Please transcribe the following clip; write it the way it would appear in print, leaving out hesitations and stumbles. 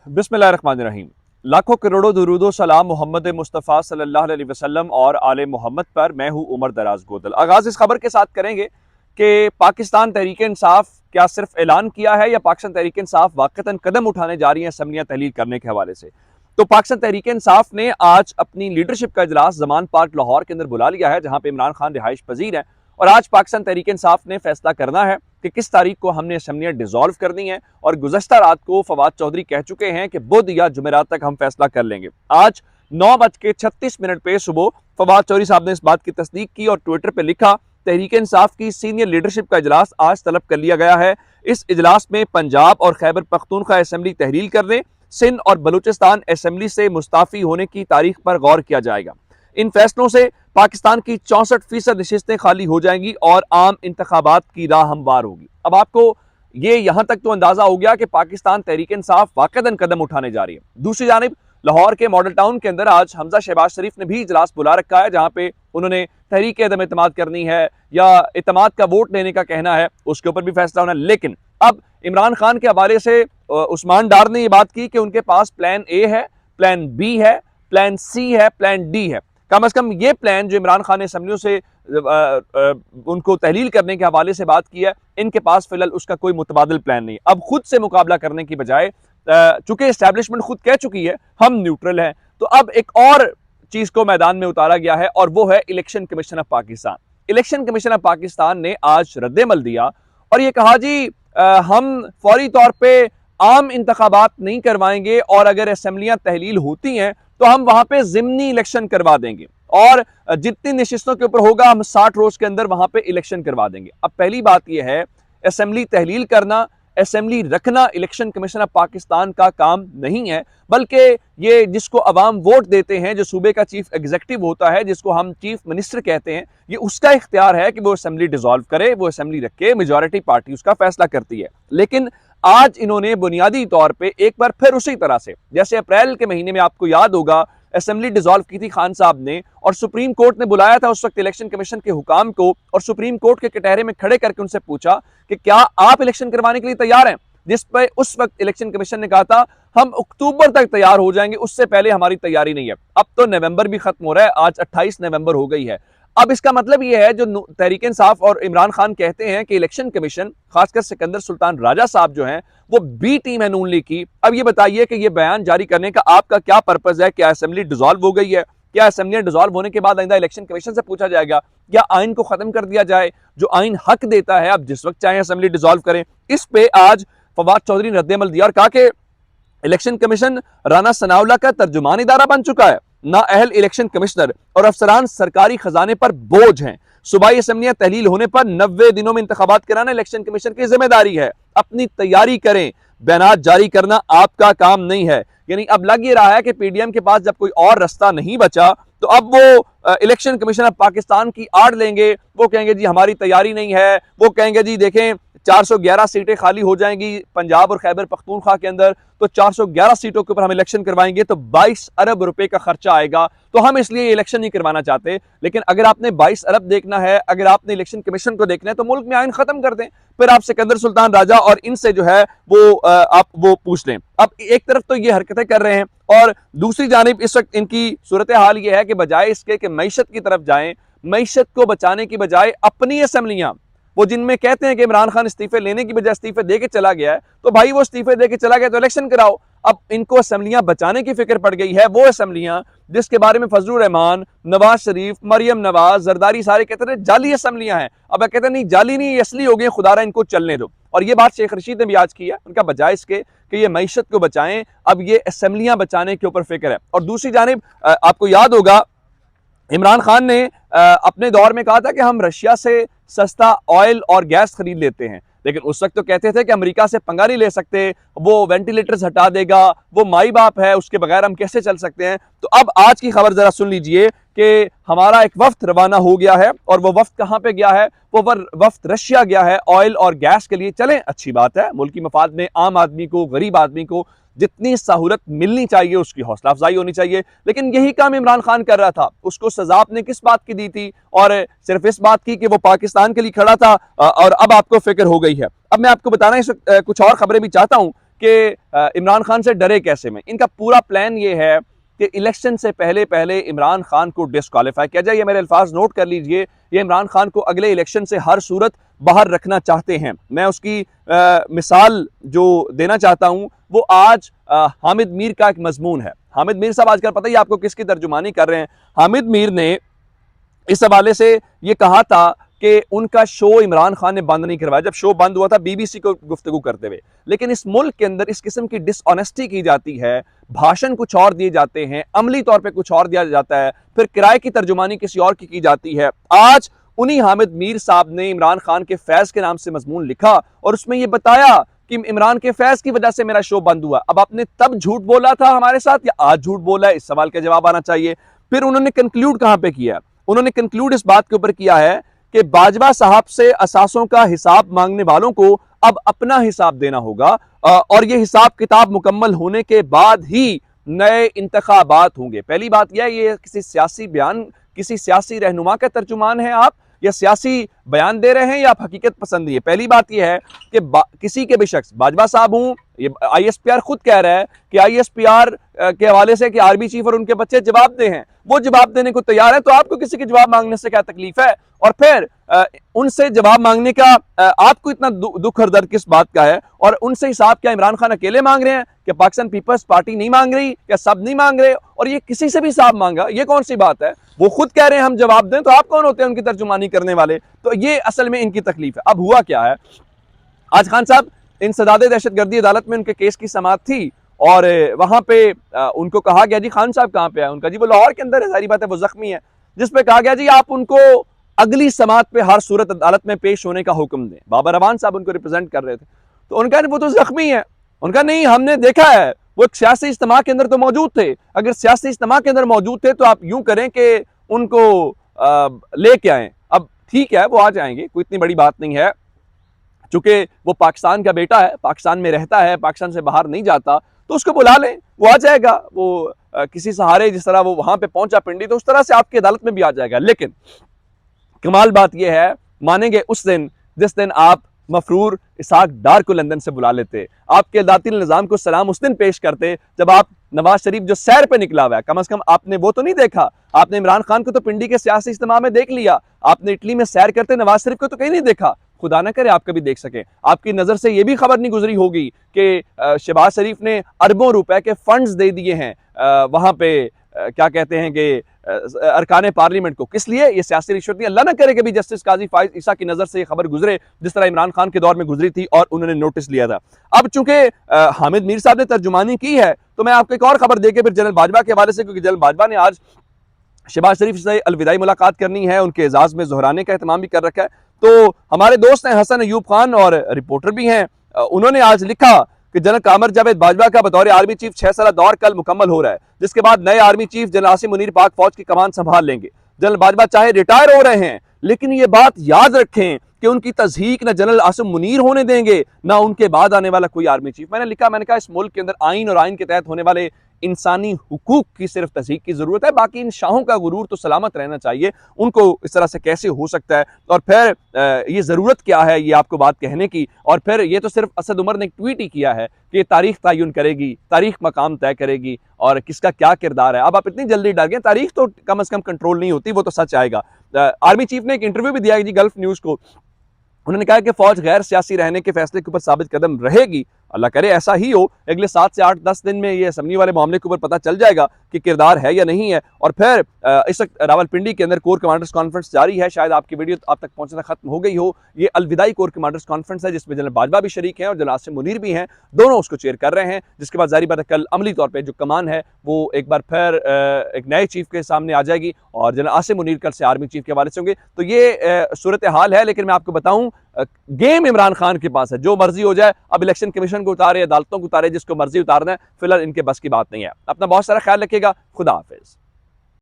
बिस्मिल्लाहिर्रहमानिर्रहीम। लाखों करोड़ों दुरूदो सलाम मोहम्मद मुस्तफ़ा सल्लल्लाहु अलैहि वसल्लम और आले मोहम्मद पर। मैं हूं उमर दराज गोदल। आगाज़ इस खबर के साथ करेंगे कि पाकिस्तान तहरीक इंसाफ क्या सिर्फ ऐलान किया है या पाकिस्तान तहरीक इंसाफ वाक़तन कदम उठाने जा रही है असम्बलियाँ तहलील करने के हवाले से। तो पाकिस्तान तहरीक इंसाफ ने आज अपनी लीडरशिप का इजलास ज़मान पार्क लाहौर के अंदर बुला लिया है, जहाँ पे इमरान खान रिहाइश पजीर हैं। और आज पाकिस्तान तहरीक इंसाफ ने फैसला करना है कि किस तारीख को हमने असम्बलियाँ डिसॉल्व करनी है। और गुज़श्ता रात को फवाद चौधरी कह चुके हैं कि बुध या जुमेरात तक हम फैसला कर लेंगे। आज 9:36 पे सुबह फवाद चौधरी साहब ने इस बात की तस्दीक की और ट्विटर पर लिखा, तहरीक इंसाफ की सीनियर लीडरशिप का इजलास आज तलब कर लिया गया है। इस इजलास में पंजाब और खैबर पख्तूनख्वा असम्बली तहलील करने, सिंध और बलूचिस्तान असम्बली से मुस्ताफी होने की तारीख पर गौर किया जाएगा। इन फैसलों से पाकिस्तान की 64% नशिस्तें खाली हो जाएंगी और आम इंतखाबात की राह हमवार होगी। अब आपको ये यहां तक तो अंदाजा हो गया कि पाकिस्तान तहरीक इंसाफ वाक़तन कदम उठाने जा रही है। दूसरी जानिब लाहौर के मॉडल टाउन के अंदर आज हमजा शहबाज शरीफ ने भी इजलास बुला रखा है, जहां पे उन्होंने तहरीक अदम एतमाद करनी है या एतमाद का वोट लेने का कहना है, उसके ऊपर भी फैसला होना है। लेकिन अब इमरान खान के हवाले से उस्मान डार ने यह बात की कि उनके पास प्लान ए है, प्लान बी है, प्लान सी है, प्लान डी है। कम से कम ये प्लान जो इमरान खान ने असम्बलियों से उनको तहलील करने के हवाले से बात की है, इनके पास फिलहाल उसका कोई मुतबादिल प्लान नहीं। अब खुद से मुकाबला करने की बजाय, चूंकि एस्टैब्लिशमेंट खुद कह चुकी है हम न्यूट्रल हैं, तो अब एक और चीज को मैदान में उतारा गया है और वो है election commission of Pakistan. Election commission of Pakistan ने आज रद्देमल दिया और ये कहा, जी हम फौरी तौर पर आम इंतखाबात नहीं करवाएंगे और अगर असम्बलियां तहलील होती हैं तो हम वहां पे जिमनी इलेक्शन करवा देंगे और जितनी नशिस्तों के ऊपर होगा हम 60 रोज के अंदर वहां पे इलेक्शन करवा देंगे। अब पहली बात यह है, असेंबली तहलील करना, असेंबली रखना इलेक्शन कमीशन ऑफ पाकिस्तान का काम नहीं है, बल्कि ये जिसको अवाम वोट देते हैं, जो सूबे का चीफ एग्जीक्यूटिव होता है, जिसको हम चीफ मिनिस्टर कहते हैं, ये उसका इख्तियार है कि वो असेंबली डिसॉल्व करे, वो असेंबली रखे, मेजॉरिटी पार्टी उसका फैसला करती है। लेकिन आज इन्होंने बुनियादी तौर पे एक बार फिर उसी तरह से, जैसे अप्रैल के महीने में आपको याद होगा असेंबली डिसॉल्व की थी खान साहब ने और सुप्रीम कोर्ट ने बुलाया था उस वक्त इलेक्शन कमीशन के हुकाम को और सुप्रीम कोर्ट के कटहरे में खड़े करके उनसे पूछा कि क्या आप इलेक्शन करवाने के लिए तैयार हैं, जिस पर उस वक्त इलेक्शन कमीशन ने कहा था हम अक्टूबर तक तैयार हो जाएंगे, उससे पहले हमारी तैयारी नहीं है। अब तो नवंबर भी खत्म हो रहा है, आज 28 नवंबर हो गई है। अब इसका मतलब यह है, जो तहरीक इंसाफ और इमरान खान कहते हैं कि इलेक्शन कमीशन, खासकर सिकंदर सुल्तान राजा साहब जो हैं वो बी टीम है नून लीग की। अब ये बताइए कि ये बयान जारी करने का आपका क्या पर्पज है? क्या असेंबली डिसॉल्व हो गई है? क्या असेंबलियां डिसॉल्व होने के बाद आइंदा इलेक्शन कमीशन से पूछा जाएगा? क्या आइन को खत्म कर दिया जाए जो आइन हक देता है आप जिस वक्त चाहें असेंबली डिसॉल्व करें? इस पे आज फवाद चौधरी ने रद्देमल दिया और कहा कि इलेक्शन कमीशन राना सनाउल्लाह का तर्जुमान इदारा बन चुका है, नाअहल इलेक्शन कमिश्नर और अफसरान सरकारी खजाने पर बोझ हैं। सूबाई असेंबलियां तहलील होने पर 90 दिनों में इंतखाबात कराना इलेक्शन कमीशन की जिम्मेदारी है। अपनी तैयारी करें, बयानात जारी करना आपका काम नहीं है। यानी अब लग ये रहा है कि पीडीएम के पास जब कोई और रास्ता नहीं बचा तो अब वो इलेक्शन कमीशन ऑफ पाकिस्तान की आड़ लेंगे। वो कहेंगे जी हमारी तैयारी नहीं है, वो कहेंगे जी देखें 411 सीटें खाली हो जाएंगी पंजाब और खैबर पख्तूनख्वा के अंदर, तो 411 सीटों के ऊपर हम इलेक्शन करवाएंगे तो 22 अरब रुपए का खर्चा आएगा, तो हम इसलिए इलेक्शन नहीं करवाना चाहते। लेकिन अगर आपने 22 अरब देखना है, अगर आपने इलेक्शन कमीशन को देखना है, तो मुल्क में आइन खत्म कर दें, फिर आप सिकंदर सुल्तान राजा और इनसे जो है वो आप वो पूछ लें। अब एक तरफ तो ये हरकतें कर रहे हैं और दूसरी जानिब इस वक्त इनकी सूरत हाल ये है कि बजाय इसके कि मईशत की तरफ जाएं, मईशत को बचाने की बजाय अपनी असम्बलियां, वो जिनमें कहते हैं कि इमरान खान इस्तीफे लेने की बजाय इस्तीफे देके चला गया है, तो भाई वो इस्तीफे देके चला गया तो इलेक्शन कराओ। अब इनको असम्बलियां बचाने की फिक्र पड़ गई है, वो असम्बलियां जिसके बारे में फजलुर रहमान, नवाज शरीफ, मरियम नवाज, जरदारी सारे कहते थे जाली असम्बलियां हैं। अब कहते हैं नहीं जाली नहीं, असली हो गई, खुदारा इनको चलने दो। और ये बात शेख रशीद ने भी आज की है, उनका बजाय इसके कि ये मईशत को बचाएं, अब ये असम्बलियां बचाने के ऊपर फिक्र है। और दूसरी जानिब आपको याद होगा इमरान खान ने अपने दौर में कहा था कि हम रशिया से सस्ता ऑयल और गैस खरीद लेते हैं, लेकिन उस वक्त तो कहते थे कि अमेरिका से पंगा नहीं ले सकते, वो वेंटिलेटर्स हटा देगा, वो माई बाप है, उसके बगैर हम कैसे चल सकते हैं। तो अब आज की खबर जरा सुन लीजिए कि हमारा एक वफ्द रवाना हो गया है और वो वफ्द कहां पे गया है? वो वफ्द रशिया गया है ऑयल और गैस के लिए। चलें, अच्छी बात है, मुल्की मफाद में आम आदमी को, गरीब आदमी को जितनी सहूलत मिलनी चाहिए उसकी हौसला अफजाई होनी चाहिए। लेकिन यही काम इमरान खान कर रहा था, उसको सजा आपने किस बात की दी थी? और सिर्फ इस बात की कि वो पाकिस्तान के लिए खड़ा था और अब आपको फिक्र हो गई है। अब मैं आपको बताना कुछ और खबरें भी चाहता हूं कि इमरान खान से डरे कैसे में। इनका पूरा प्लान ये है कि इलेक्शन से पहले पहले इमरान खान को डिस्क्वालीफाई किया जाए। ये मेरे अल्फाज नोट कर लीजिए, ये इमरान खान को अगले इलेक्शन से हर सूरत बाहर रखना चाहते हैं। मैं उसकी मिसाल जो देना चाहता हूं वो आज हामिद मीर का एक मजमून है। हामिद मीर साहब आजकल पता ही आपको किसकी तर्जुमानी कर रहे हैं। हामिद मीर ने इस हवाले से ये कहा था कि उनका शो इमरान खान ने बंद नहीं करवाया, जब शो बंद हुआ था बीबीसी को गुफ्तगू करते हुए। लेकिन इस मुल्क के अंदर इस किस्म की डिसऑनेस्टी की जाती है, भाषण कुछ और दिए जाते हैं, अमली तौर पे कुछ और दिया जाता है, फिर किराए की तर्जुमानी किसी और की जाती है। आज उन्हीं हामिद मीर साहब ने इमरान खान के फैज के नाम से मजमून लिखा और उसमें यह बताया कि इमरान के फैज की वजह से मेरा शो बंद हुआ। अब आपने तब झूठ बोला था हमारे साथ या आज झूठ बोला है, इस सवाल का जवाब आना चाहिए। फिर उन्होंने कंक्लूड कहां पे किया? उन्होंने कंक्लूड इस बात के ऊपर किया है कि बाजवा साहब से असासों का हिसाब मांगने वालों को अब अपना हिसाब देना होगा और यह हिसाब किताब मुकम्मल होने के बाद ही नए इंतखाबात होंगे। पहली बात यह, ये किसी सियासी बयान, किसी सियासी रहनुमा का तर्जुमान है आप, या सियासी बयान दे रहे हैं, या आप हकीकत पसंद है? पहली बात यह है कि किसी के भी शख्स, बाजवा साहब हूं, ये ISPR खुद कह रहा है कि ISPR के हवाले से कि आर्मी चीफ और उनके बच्चे जवाब दे हैं, वो जवाब देने को तैयार है, तो आपको किसी के जवाब मांगने से क्या तकलीफ है? और फिर उनसे जवाब मांगने का आपको इतना दुख और दर्द किस बात का है? और उनसे हिसाब क्या इमरान खान अकेले मांग रहे हैं कि पाकिस्तान पीपल्स पार्टी नहीं मांग रही, या सब नहीं मांग रहे? और ये किसी से भी हिसाब मांगा, ये कौन सी बात है? वो खुद कह रहे हैं हम जवाब दें, तो आप कौन होते हैं उनकी तर्जुमानी करने वाले? तो ये असल में इनकी तकलीफ है। अब हुआ क्या है, आज खान साहब इंसदादे दहशतगर्दी अदालत में उनके केस की समाअत थी और वहां पे उनको कहा गया, जी खान साहब कहां पे है? उनका जी वो लाहौर के अंदर है, सारी बात है, वो जख्मी है। जिस पे कहा गया जी आप उनको अगली समाअत पे हर सूरत अदालत में पेश होने का हुक्म दें। बाबा रवान साहब उनको रिप्रेजेंट कर रहे थे, तो उनका वो तो जख्मी है। उनका नहीं, हमने देखा है वो एक सियासी इज्तिमा के अंदर तो मौजूद थे। अगर सियासी इज्तिमा के अंदर मौजूद थे तो आप यूं करें कि उनको लेके आए। अब ठीक है, वो आ जाएंगे, कोई इतनी बड़ी बात नहीं है, चूंकि वो पाकिस्तान का बेटा है, पाकिस्तान में रहता है, पाकिस्तान से बाहर नहीं जाता, तो उसको बुला लें, वो आ जाएगा। वो किसी सहारे, जिस तरह वो वहां पे पहुंचा पिंडी, तो उस तरह से आपकी अदालत में भी आ जाएगा। लेकिन कमाल बात यह है, मानेंगे उस दिन जिस दिन आप मफरूर इसहाक डार को लंदन से बुला लेते, आपके अदालती निज़ाम को सलाम उस दिन पेश करते जब आप नवाज शरीफ जो सैर पे निकला हुआ है, कम से कम आपने वो तो नहीं देखा। आपने इमरान खान को तो पिंडी के सियासी इज्तिमा में देख लिया, आपने इटली में सैर करते नवाज शरीफ को तो कहीं नहीं देखा। खुदा ना करे आप कभी देख सके, आपकी नजर से यह भी खबर नहीं गुजरी होगी कि शहबाज शरीफ ने अरबों रुपए के फंड्स दे दिए हैं वहां पे क्या कहते हैं कि अरकान पार्लियामेंट को। किस लिए? ये सियासी रिश्वत नहीं। अल्लाह ना करे कि भी जस्टिस काजी फाइज ईसा की नजर से ये खबर गुजरे जिस तरह इमरान खान के दौर में गुजरी थी और उन्होंने नोटिस लिया था। अब चूंकि हामिद मीर साहब ने तर्जुमानी की है, तो मैं आपको एक और खबर देके फिर जनरल बाजवा के हवाले से, क्योंकि जनरल बाजवा ने आज शहबाज शरीफ से अलविदाई मुलाकात करनी है, उनके एजाज में जोहराने का एहतमाम भी कर रखा है। तो हमारे दोस्त हैं हसन अयूब खान और रिपोर्टर भी हैं, उन्होंने आज लिखा कि जनरल कामर जावेद बाजवा का बतौर आर्मी चीफ 6 साल दौर कल मुकम्मल हो रहा है, जिसके बाद नए army chief general Asim Munir पाक फौज की कमान संभाल लेंगे। जनरल बाजवा चाहे रिटायर हो रहे हैं, लेकिन ये बात याद रखें कि उनकी तस्दीक न जनरल आसिम मुनीर होने देंगे, ना उनके बाद आने वाला कोई आर्मी चीफ। मैंने कहा इस मुल्क के अंदर आइन और आइन के तहत होने वाले इंसानी हुकूक की सिर्फ तस्दीक की जरूरत है, बाकी इन शाहों का गुरूर तो सलामत रहना चाहिए। उनको इस तरह से कैसे हो सकता है? और फिर ये जरूरत क्या है ये आपको बात कहने की? और फिर ये तो सिर्फ असद उमर ने एक ट्वीट ही किया है कि तारीख तयन करेगी, तारीख मकाम तय करेगी और किसका क्या किरदार है। अब आप इतनी जल्दी डर गए, तारीख तो कम से कम कंट्रोल नहीं होती, वो तो सच आएगा। आर्मी चीफ ने एक इंटरव्यू भी दिया जी गल्फ न्यूज को, उन्होंने कहा कि फौज गैर सियासी रहने के फैसले के ऊपर साबित कदम रहेगी। अल्लाह करे ऐसा ही हो, अगले 7 से 8-10 दिन में ये असम्बली वाले मामले के ऊपर पता चल जाएगा कि किरदार है या नहीं है। और फिर इस वक्त रावलपिंडी के अंदर कोर कमांडर्स कॉन्फ्रेंस जारी है, शायद आपकी वीडियो आप तक पहुंचना खत्म हो गई हो। ये अलविदाई कोर कमांडर्स कॉन्फ्रेंस है जिसमें जनरल बाजवा भी शरीक हैं और जनरल आसिम मुनीर भी हैं, दोनों उसको चेयर कर रहे हैं। जिसके बाद जारी बात है कल अमली तौर पर जो कमान है वो एक बार फिर एक नए चीफ के सामने आ जाएगी और जनरल आसिम मुनीर कल से आर्मी चीफ के हवाले से होंगे। तो ये सूरत हाल है, लेकिन मैं आपको बताऊं गेम इमरान खान के पास है, जो मर्जी हो जाए। अब इलेक्शन कमीशन को उतारे, अदालतों को उतारे, जिसको मर्जी उतारना है, फिलहाल इनके बस की बात नहीं है। अपना बहुत सारा ख्याल रखिएगा। खुदा हाफिज।